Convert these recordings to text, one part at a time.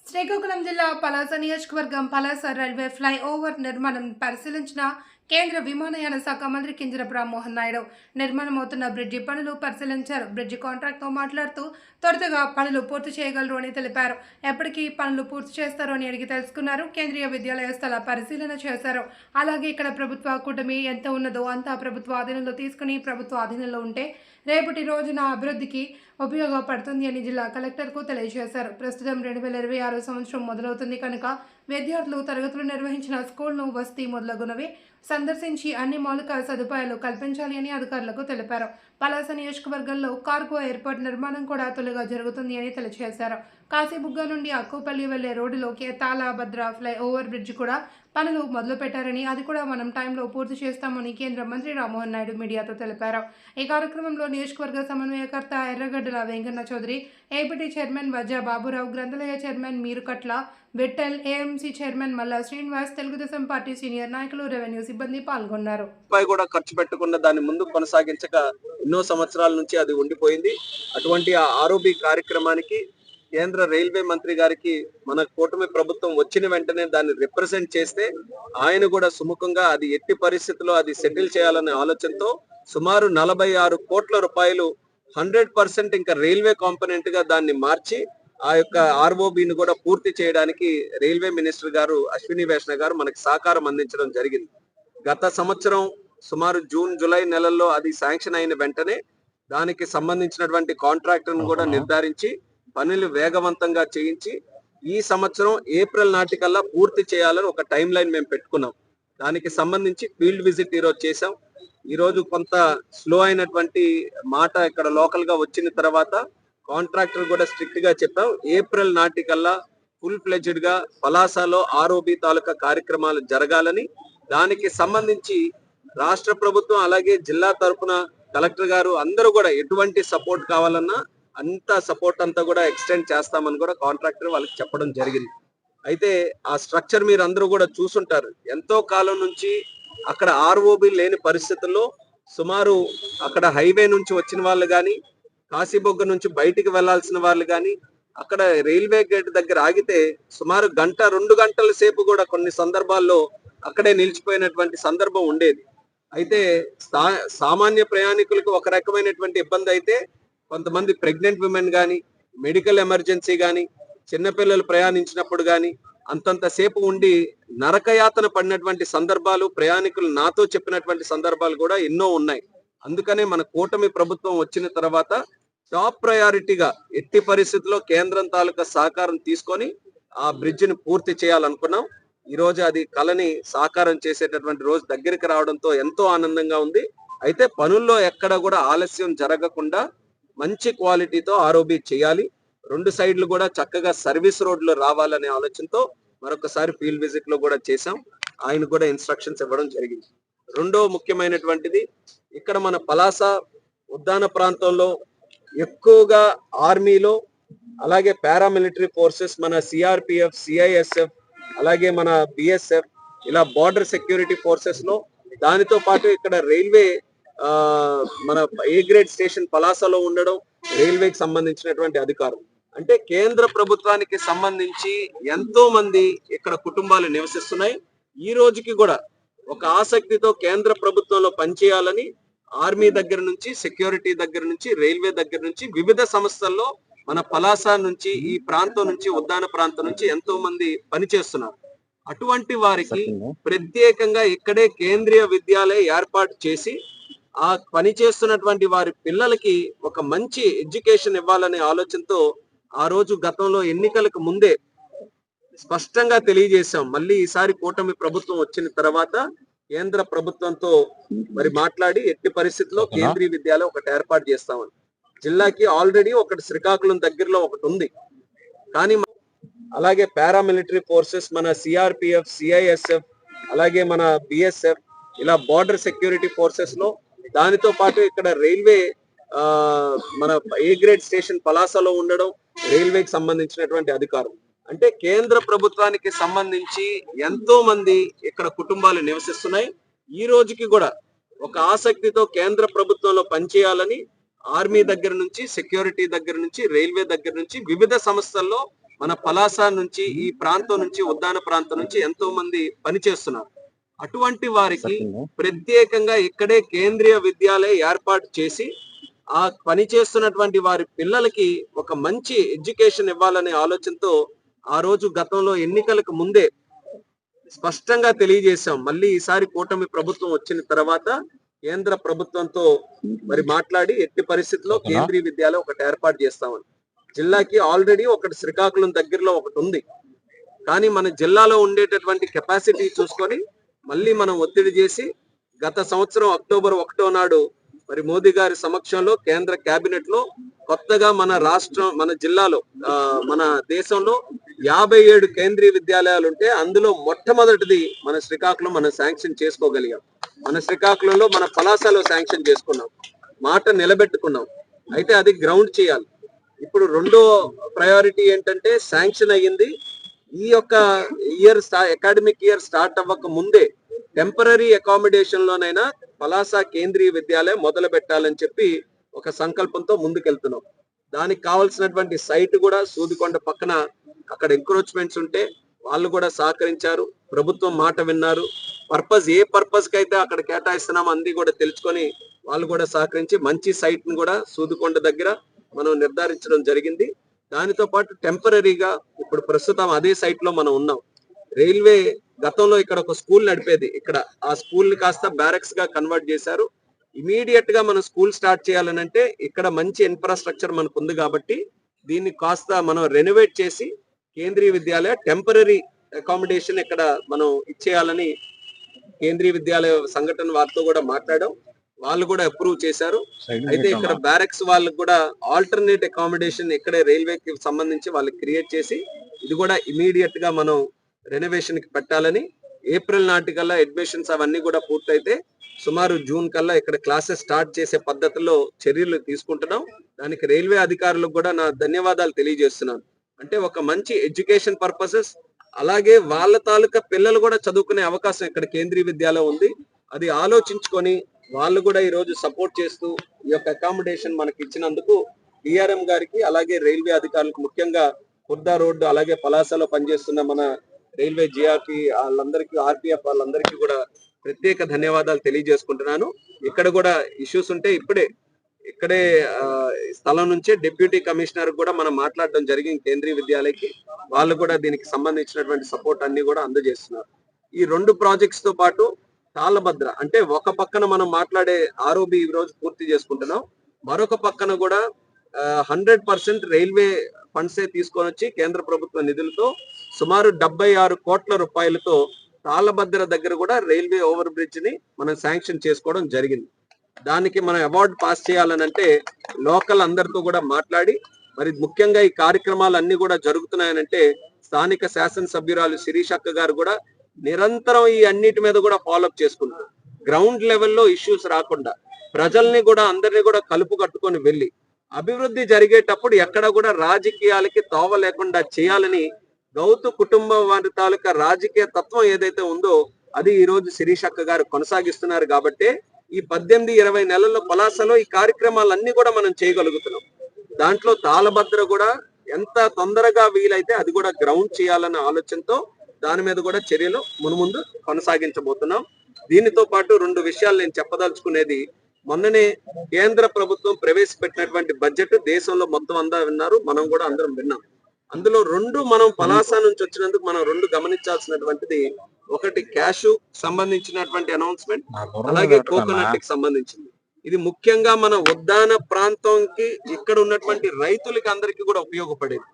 శ్రీకాకుళం జిల్లా పలాస నియోజకవర్గం Palasa railway flyover నిర్మాణం పరిశీలించిన కేంద్ర విమానయాన శాఖ మంత్రి కింజరపు రామ్మోహన్ నాయుడు నిర్మాణమవుతున్న బ్రిడ్జి పనులు పరిశీలించారు. బ్రిడ్జి కాంట్రాక్ట్తో మాట్లాడుతూ త్వరగా పనులు పూర్తి చేయగలరు అని తెలిపారు. ఎప్పటికీ పనులు పూర్తి చేస్తారు అని అడిగి తెలుసుకున్నారు. కేంద్రీయ విద్యాలయ స్థల పరిశీలన చేశారు. అలాగే ఇక్కడ ప్రభుత్వ కూటమి ఎంత ఉన్నదో అంతా ప్రభుత్వ ఆధీనంలో తీసుకుని ప్రభుత్వ ఆధీనంలో ఉంటే రేపటి రోజున అభివృద్ధికి ఉపయోగపడుతుంది అని జిల్లా కలెక్టర్కు తెలియజేశారు. ప్రస్తుతం 2026 సంవత్సరం మొదలవుతుంది కనుక విద్యార్థులు తరగతులు నిర్వహించిన స్కూల్ను వసతి మొదలగునవి సందర్శించి అన్ని మౌలిక సదుపాయాలు కల్పించాలి అని అధికారులకు తెలిపారు. పలాస నియోజకవర్గంలో కార్గో ఎయిర్పోర్ట్ నిర్మాణం కూడా తొలిగా జరుగుతుంది అని తెలియజేశారు. కాశీబుగ్గ నుండి అక్కుపల్లి వెళ్లే రోడ్డులోకి తాళభద్ర ఫ్లైఓవర్ బ్రిడ్జ్ కూడా పనులు మొదలుపెట్టారని అది కూడా మనం టైంలో పూర్తి చేస్తామని కేంద్ర మంత్రి రామ్మోహన్ నాయుడు మీడియాతో తెలిపారు. ఈ కార్యక్రమంలో నియోజకవర్గ సమన్వయకర్త ఎర్రగడ్డల వెంకన్న చౌదరి, ఏపీటీ చైర్మన్ వజ్జా బాబురావు, గ్రంథాలయ చైర్మన్ మీరుకట్ల విఠల్, ఏఎంసీ చైర్మన్ మల్లా శ్రీనివాస్, తెలుగుదేశం పార్టీ సీనియర్ నాయకులు, రెవెన్యూ సిబ్బంది పాల్గొన్నారు. కూడా ఖర్చు పెట్టుకున్న దాన్ని ముందు కొనసాగించక ఎన్నో సంవత్సరాల నుంచి అది ఉండిపోయింది. అటువంటి ఆ ఆర్ఓబి కార్యక్రమానికి కేంద్ర రైల్వే మంత్రి గారికి మన కూటమి ప్రభుత్వం వచ్చిన వెంటనే దాన్ని రిప్రజెంట్ చేస్తే ఆయన కూడా సుముఖంగా అది ఎట్టి పరిస్థితుల్లో అది సెటిల్ చేయాలనే ఆలోచనతో సుమారు 46 కోట్ల రూపాయలు 100% ఇంకా రైల్వే కాంపోనెంట్ గా దాన్ని మార్చి ఆ యొక్క ఆర్ఓబిని కూడా పూర్తి చేయడానికి రైల్వే మినిస్టర్ గారు అశ్విని వైష్ణవ్ గారు మనకి సహకారం అందించడం జరిగింది. గత సంవత్సరం సుమారు జూన్ జూలై నెలల్లో అది శాంక్షన్ అయిన వెంటనే దానికి సంబంధించినటువంటి కాంట్రాక్టర్ను కూడా నిర్ధారించి పనులు వేగవంతంగా చేయించి ఈ సంవత్సరం ఏప్రిల్ నాటికల్లా పూర్తి చేయాలని ఒక టైం లైన్ మేము పెట్టుకున్నాం. దానికి సంబంధించి ఫీల్డ్ విజిట్ ఈరోజు చేసాం. ఈరోజు కొంత స్లో అయినటువంటి మాట ఇక్కడ లోకల్ గా వచ్చిన తర్వాత కాంట్రాక్టర్ కూడా స్ట్రిక్ట్ గా చెప్పాం, ఏప్రిల్ నాటికల్లా ఫుల్ ఫ్లెడ్జ్డ్ గా పలాసలో ఆర్ఓబి తాలూకా కార్యక్రమాలు జరగాలని, దానికి సంబంధించి రాష్ట్ర ప్రభుత్వం అలాగే జిల్లా తరఫున కలెక్టర్ గారు అందరూ కూడా ఎటువంటి సపోర్ట్ కావాలన్నా అంత సపోర్ట్ అంతా కూడా ఎక్స్టెండ్ చేస్తామని కూడా కాంట్రాక్టర్ వాళ్ళకి చెప్పడం జరిగింది. అయితే ఆ స్ట్రక్చర్ మీరు అందరూ కూడా చూసుంటారు. ఎంతో కాలం నుంచి అక్కడ ఆర్ఓబి లేని పరిస్థితుల్లో సుమారు అక్కడ హైవే నుంచి వచ్చిన వాళ్ళు కానీ, కాశీబొగ్గ నుంచి బయటికి వెళ్లాల్సిన వాళ్ళు కానీ అక్కడ రైల్వే గేట్ దగ్గర ఆగితే సుమారు గంట 2 గంటల సేపు కూడా కొన్ని సందర్భాల్లో అక్కడే నిలిచిపోయినటువంటి సందర్భం ఉండేది. అయితే సామాన్య ప్రయాణికులకు ఒక రకమైనటువంటి ఇబ్బంది అయితే, కొంతమంది ప్రెగ్నెంట్ విమెన్ కానీ, మెడికల్ ఎమర్జెన్సీ కానీ, చిన్నపిల్లలు ప్రయాణించినప్పుడు కానీ అంతంత సేపు ఉండి నరకయాతన పడినటువంటి సందర్భాలు ప్రయాణికులు నాతో చెప్పినటువంటి సందర్భాలు కూడా ఎన్నో ఉన్నాయి. అందుకనే మన కూటమి ప్రభుత్వం వచ్చిన తర్వాత టాప్ ప్రయారిటీగా ఎట్టి పరిస్థితుల్లో కేంద్రం తాలూకా సహకారం తీసుకొని ఆ బ్రిడ్జిని పూర్తి చేయాలనుకున్నాం. ఈ రోజు అది కళని సాకారం చేసేటటువంటి రోజు దగ్గరికి రావడంతో ఎంతో ఆనందంగా ఉంది. అయితే పనుల్లో ఎక్కడ కూడా ఆలస్యం జరగకుండా మంచి క్వాలిటీతో ఆర్ఓబి చేయాలి. 2 సైడ్లు కూడా చక్కగా సర్వీస్ రోడ్లు రావాలనే ఆలోచనతో మరొకసారి ఫీల్డ్ విజిట్ లో కూడా చేశాం. ఆయన కూడా ఇన్స్ట్రక్షన్స్ ఇవ్వడం జరిగింది. రెండో ముఖ్యమైనటువంటిది, ఇక్కడ మన పలాస ఉద్దాన ప్రాంతంలో ఎక్కువగా ఆర్మీలో అలాగే పారామిలిటరీ ఫోర్సెస్, మన సిఆర్పిఎఫ్, సిఐఎస్ఎఫ్, అలాగే మన బిఎస్ఎఫ్, ఇలా బార్డర్ సెక్యూరిటీ ఫోర్సెస్ లో, దానితో పాటు ఇక్కడ రైల్వే మన ఏ గ్రేడ్ స్టేషన్ పలాసలో ఉండడం, రైల్వేకి సంబంధించినటువంటి అధికారులు, అంటే కేంద్ర ప్రభుత్వానికి సంబంధించి ఎంతో మంది ఇక్కడ కుటుంబాలు నివసిస్తున్నాయి. ఈ రోజుకి కూడా ఒక ఆసక్తితో కేంద్ర ప్రభుత్వంలో పనిచేయాలని ఆర్మీ దగ్గర నుంచి, సెక్యూరిటీ దగ్గర నుంచి, రైల్వే దగ్గర నుంచి వివిధ సంస్థల్లో మన పలాస నుంచి, ఈ ప్రాంతం నుంచి, ఉద్దాన ప్రాంతం నుంచి ఎంతో మంది పనిచేస్తున్నారు. అటువంటి వారికి ప్రత్యేకంగా ఇక్కడే కేంద్రీయ విద్యాలయం ఏర్పాటు చేసి ఆ పని చేస్తున్నటువంటి వారి పిల్లలకి ఒక మంచి ఎడ్యుకేషన్ ఇవ్వాలనే ఆలోచనతో ఆ రోజు గతంలో ఎన్నికలకు ముందే స్పష్టంగా తెలియజేశాం. మళ్ళీ ఈసారి కూటమి ప్రభుత్వం వచ్చిన తర్వాత కేంద్ర ప్రభుత్వంతో మరి మాట్లాడి ఎట్టి పరిస్థితుల్లో కేంద్రీయ విద్యాలయం ఒకటి ఏర్పాటు చేస్తామని. జిల్లాకి ఆల్రెడీ ఒకటి శ్రీకాకుళం దగ్గరలో ఒకటి ఉంది, కానీ అలాగే పారామిలిటరీ ఫోర్సెస్, మన సిఆర్పిఎఫ్, సిఐఎస్ఎఫ్, అలాగే మన బిఎస్ఎఫ్, ఇలా బార్డర్ సెక్యూరిటీ ఫోర్సెస్ లో, దానితో పాటు ఇక్కడ రైల్వే మన ఏ గ్రేడ్ స్టేషన్ పలాసలో ఉండడం, రైల్వేకి సంబంధించినటువంటి అధికారులు, అంటే కేంద్ర ప్రభుత్వానికి సంబంధించి ఎంతో మంది ఇక్కడ కుటుంబాలు నివసిస్తున్నాయి. ఈ రోజుకి కూడా ఒక ఆసక్తితో కేంద్ర ప్రభుత్వంలో పనిచేయాలని ఆర్మీ దగ్గర నుంచి, సెక్యూరిటీ దగ్గర నుంచి, రైల్వే దగ్గర నుంచి వివిధ సంస్థల్లో మన పలాస నుంచి ఈ ప్రాంతం నుంచి ఉద్దాన ప్రాంతం నుంచి ఎంతో మంది పనిచేస్తున్నారు. అటువంటి వారికి ప్రత్యేకంగా ఇక్కడే కేంద్రీయ విద్యాలయం ఏర్పాటు చేసి ఆ పనిచేస్తున్నటువంటి వారి పిల్లలకి ఒక మంచి ఎడ్యుకేషన్ ఇవ్వాలనే ఆలోచనతో ఆ రోజు గతంలో ఎన్నికలకు ముందే స్పష్టంగా తెలియజేశాం. మళ్ళీ ఈసారి కూటమి ప్రభుత్వం వచ్చిన తర్వాత కేంద్ర ప్రభుత్వంతో మరి మాట్లాడి ఎట్టి పరిస్థితుల్లో కేంద్రీయ విద్యాలయం ఒకటి ఏర్పాటు చేస్తామని. జిల్లాకి ఆల్రెడీ ఒకటి శ్రీకాకుళం దగ్గరలో ఒకటి ఉంది. కానీ మన జిల్లాలో ఉండేటటువంటి కెపాసిటీ చూసుకొని మళ్ళీ మనం ఒత్తిడి చేసి గత సంవత్సరం అక్టోబర్ 1వ నాడు మరి మోదీ గారి సమక్షంలో కేంద్ర కేబినెట్ లో కొత్తగా మన రాష్ట్రం మన జిల్లాలో మన దేశంలో 57 కేంద్రీయ విద్యాలయాలు ఉంటే అందులో మొట్టమొదటిది మన శ్రీకాకుళం మనం శాంక్షన్ చేసుకోగలిగాం. మన శ్రీకాకుళంలో మన పలాసలో శాంక్షన్ చేసుకున్నాం, మాట నిలబెట్టుకున్నాం. అయితే అది గ్రౌండ్ చేయాలి. ఇప్పుడు రెండో ప్రయారిటీ ఏంటంటే శాంక్షన్ అయ్యింది. ఈ యొక్క అకాడమిక్ ఇయర్ స్టార్ట్ అవ్వక ముందే టెంపరీ అకామిడేషన్ లోనైనా పలాస కేంద్రీయ విద్యాలయం మొదలు పెట్టాలని చెప్పి ఒక సంకల్పంతో ముందుకెళ్తున్నాం. దానికి కావాల్సినటువంటి సైట్ కూడా సూదికొండ పక్కన అక్కడ ఎంక్రోచ్మెంట్స్ ఉంటే వాళ్ళు కూడా సహకరించారు. ప్రభుత్వం మాట విన్నారు. ఏ పర్పస్ కి అయితే అక్కడ కేటాయిస్తున్నామో అంది కూడా తెలుసుకొని వాళ్ళు కూడా సహకరించి మంచి సైట్ ను కూడా సూదికొండ దగ్గర మనం నిర్ధారించడం జరిగింది. దానితో పాటు టెంపరీగా ఇప్పుడు ప్రస్తుతం అదే సైట్ లో మనం ఉన్నాం. రైల్వే గతంలో ఇక్కడ ఒక స్కూల్ నడిపేది. ఇక్కడ ఆ స్కూల్ ని కాస్త బ్యారక్స్ గా కన్వర్ట్ చేశారు. ఇమీడియట్ గా మనం స్కూల్ స్టార్ట్ చేయాలనంటే ఇక్కడ మంచి ఇన్ఫ్రాస్ట్రక్చర్ మనకు ఉంది కాబట్టి దీన్ని కాస్త మనం రెనోవేట్ చేసి కేంద్రీయ విద్యాలయ టెంపరీ అకామిడేషన్ ఇక్కడ మనం ఇచ్చేయాలని కేంద్రీయ విద్యాలయ సంఘటన వారితో కూడా మాట్లాడాం. వాళ్ళు కూడా అప్రూవ్ చేశారు. అయితే ఇక్కడ బ్యారక్స్ వాళ్ళకి కూడా ఆల్టర్నేట్ అకామిడేషన్ ఇక్కడే రైల్వేకి సంబంధించి వాళ్ళకి క్రియేట్ చేసి ఇది కూడా ఇమీడియట్ గా మనం రెనోవేషన్ కి పెట్టాలని, ఏప్రిల్ నాటికల్లా అడ్మిషన్స్ అవన్నీ కూడా పూర్తయితే సుమారు జూన్ కల్లా ఇక్కడ క్లాసెస్ స్టార్ట్ చేసే పద్ధతిలో చర్యలు తీసుకుంటున్నాం. దానికి రైల్వే అధికారులకు కూడా నా ధన్యవాదాలు తెలియజేస్తున్నాను. అంటే ఒక మంచి ఎడ్యుకేషన్ పర్పసెస్ అలాగే వాళ్ళ తాలూకా పిల్లలు కూడా చదువుకునే అవకాశం ఇక్కడ కేంద్రీయ విద్యాలయం ఉంది. అది ఆలోచించుకొని వాళ్ళు కూడా ఈ రోజు సపోర్ట్ చేస్తూ ఈ యొక్క అకామిడేషన్ మనకి ఇచ్చినందుకు డిఆర్ఎం గారికి అలాగే రైల్వే అధికారులకు, ముఖ్యంగా ఖుర్దా రోడ్డు అలాగే పలాసలో పనిచేస్తున్న మన రైల్వే జిఆర్టీ వాళ్ళందరికీ, ఆర్పిఎఫ్ వాళ్ళందరికీ కూడా ప్రత్యేక ధన్యవాదాలు తెలియజేసుకుంటున్నాను. ఇక్కడ కూడా ఇష్యూస్ ఉంటే ఇక్కడే స్థలం నుంచే డిప్యూటీ కమిషనర్ కూడా మనం మాట్లాడడం జరిగింది కేంద్రీయ విద్యాలయకి. వాళ్ళు కూడా దీనికి సంబంధించినటువంటి సపోర్ట్ అన్ని కూడా అందజేస్తున్నారు. ఈ 2 ప్రాజెక్ట్స్ తో పాటు తాళభద్ర అంటే ఒక పక్కన మనం మాట్లాడే ఆర్ఓబి ఈ రోజు పూర్తి చేసుకుంటున్నాం. మరొక పక్కన కూడా 100% రైల్వే ఫండ్సే తీసుకొని వచ్చి కేంద్ర ప్రభుత్వ నిధులతో సుమారు 76 కోట్ల రూపాయలతో తాళభద్ర దగ్గర కూడా రైల్వే ఓవర్ బ్రిడ్జ్ ని మనం శాంక్షన్ చేసుకోవడం జరిగింది. దానికి మనం అవార్డు పాస్ చేయాలనంటే లోకల్ అందరితో కూడా మాట్లాడి మరి ముఖ్యంగా ఈ కార్యక్రమాలు అన్ని కూడా జరుగుతున్నాయనంటే స్థానిక శాసనసభ్యురాలు శిరీష్ అక్క గారు కూడా నిరంతరం ఈ అన్నిటి మీద కూడా ఫాలోఅప్ చేసుకుంటారు. గ్రౌండ్ లెవెల్లో ఇష్యూస్ రాకుండా ప్రజల్ని కూడా అందరినీ కూడా కలుపు కట్టుకొని వెళ్ళి అభివృద్ధి జరిగేటప్పుడు ఎక్కడ కూడా రాజకీయాలకి తోవ లేకుండా చేయాలని గౌతు కుటుంబం వారి తాలూకా రాజకీయ తత్వం ఏదైతే ఉందో అది ఈ రోజు శిరీష్ అక్క గారు కొనసాగిస్తున్నారు. కాబట్టి ఈ 18-20 నెలల్లో పలాసలో ఈ కార్యక్రమాలన్నీ కూడా మనం చేయగలుగుతున్నాం. దాంట్లో తాళభద్ర కూడా ఎంత తొందరగా వీలైతే అది కూడా గ్రౌండ్ చేయాలన్న ఆలోచనతో దాని మీద కూడా చర్యలు మున్ముందు కొనసాగించబోతున్నాం. దీనితో పాటు 2 విషయాలు నేను చెప్పదలుచుకునేది. మొన్ననే కేంద్ర ప్రభుత్వం ప్రవేశపెట్టినటువంటి బడ్జెట్ దేశంలో మొత్తం అందరూ విన్నారు, మనం కూడా అందరం విన్నాం. అందులో 2 మనం పలాస నుంచి వచ్చినందుకు మనం 2 గమనించాల్సినటువంటిది, ఒకటి క్యాష్ సంబంధించినటువంటి అనౌన్స్మెంట్, అలాగే కోకోనట్ కి సంబంధించింది. ఇది ముఖ్యంగా మన ఉద్దాన ప్రాంతంకి ఇక్కడ ఉన్నటువంటి రైతులకి అందరికీ కూడా ఉపయోగపడేది.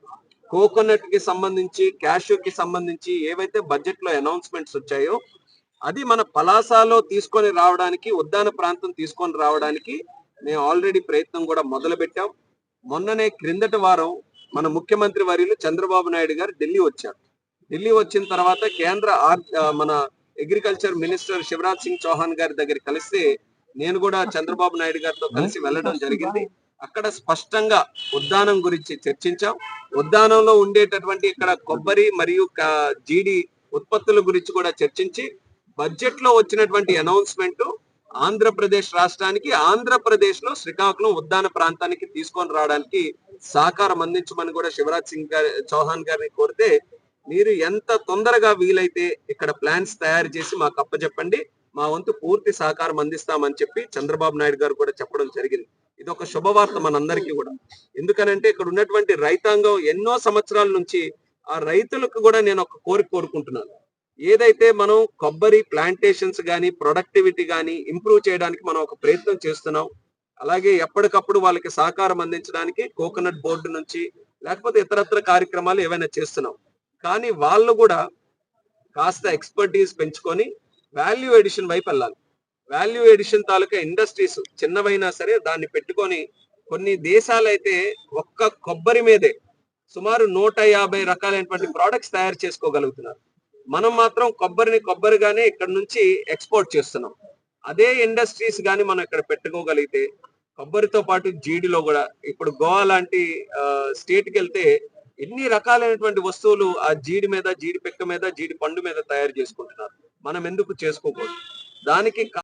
కోకోనట్ కి సంబంధించి, క్యాష్ కి సంబంధించి ఏవైతే బడ్జెట్ లో అనౌన్స్మెంట్స్ వచ్చాయో అది మన పలాసలో తీసుకొని రావడానికి, ఉద్దాన ప్రాంతం తీసుకొని రావడానికి మేము ఆల్రెడీ ప్రయత్నం కూడా మొదలు పెట్టాం. మొన్ననే క్రిందటి వారం మన ముఖ్యమంత్రి వర్యులు చంద్రబాబు నాయుడు గారు ఢిల్లీ వచ్చారు. ఢిల్లీ వచ్చిన తర్వాత కేంద్ర మన అగ్రికల్చర్ మినిస్టర్ శివరాజ్ సింగ్ చౌహాన్ గారి దగ్గర కలిసి నేను కూడా చంద్రబాబు నాయుడు గారితో కలిసి వెళ్ళడం జరిగింది. అక్కడ స్పష్టంగా ఉద్దానం గురించి చర్చించాం. ఉద్దానంలో ఉండేటటువంటి ఇక్కడ కొబ్బరి మరియు జీడి ఉత్పత్తుల గురించి కూడా చర్చించి బడ్జెట్ లో వచ్చినటువంటి అనౌన్స్మెంట్ ఆంధ్రప్రదేశ్ రాష్ట్రానికి, ఆంధ్రప్రదేశ్ లో శ్రీకాకుళం ఉద్దాన ప్రాంతానికి తీసుకొని రావడానికి సహకారం అందించమని కూడా శివరాజ్ సింగ్ చౌహాన్ గారిని కోరితే, మీరు ఎంత తొందరగా వీలైతే ఇక్కడ ప్లాన్స్ తయారు చేసి మాకు అప్పచెప్పండి, మా వంతు పూర్తి సహకారం అందిస్తామని చెప్పి చంద్రబాబు నాయుడు గారు కూడా చెప్పడం జరిగింది. ఇది ఒక శుభవార్త మనందరికీ కూడా. ఎందుకనంటే ఇక్కడ ఉన్నటువంటి రైతాంగం ఎన్నో సంవత్సరాల నుంచి, ఆ రైతులకు కూడా నేను ఒక కోరుకుంటున్నాను. ఏదైతే మనం కొబ్బరి ప్లాంటేషన్స్ గానీ, ప్రొడక్టివిటీ గానీ ఇంప్రూవ్ చేయడానికి మనం ఒక ప్రయత్నం చేస్తున్నాం. అలాగే ఎప్పటికప్పుడు వాళ్ళకి సహకారం అందించడానికి కోకోనట్ బోర్డు నుంచి లేకపోతే ఇతరత్ర కార్యక్రమాలు ఏవైనా చేస్తున్నాం. కానీ వాళ్ళు కూడా కాస్త ఎక్స్పర్టీస్ పెంచుకొని వాల్యూ ఎడిషన్ వైపు వెళ్ళాలి. వాల్యూ ఎడిషన్ తాలూకా ఇండస్ట్రీస్ చిన్నవైనా సరే దాన్ని పెట్టుకొని, కొన్ని దేశాలైతే ఒక్క కొబ్బరి మీదే సుమారు 150 రకాలైనటువంటి ప్రోడక్ట్స్ తయారు చేసుకోగలుగుతున్నారు. మనం మాత్రం కొబ్బరిగానే ఇక్కడ నుంచి ఎక్స్పోర్ట్ చేస్తున్నాం. అదే ఇండస్ట్రీస్ గాని మనం ఇక్కడ పెట్టుకోగలిగితే, కొబ్బరితో పాటు జీడిలో కూడా ఇప్పుడు గోవా లాంటి స్టేట్ కి వెళ్తే ఎన్ని రకాలైనటువంటి వస్తువులు ఆ జీడి మీద, జీడి పిక్క మీద, జీడి పండు మీద తయారు చేసుకుంటున్నారు. మనం ఎందుకు చేసుకోకూడదు? దానికి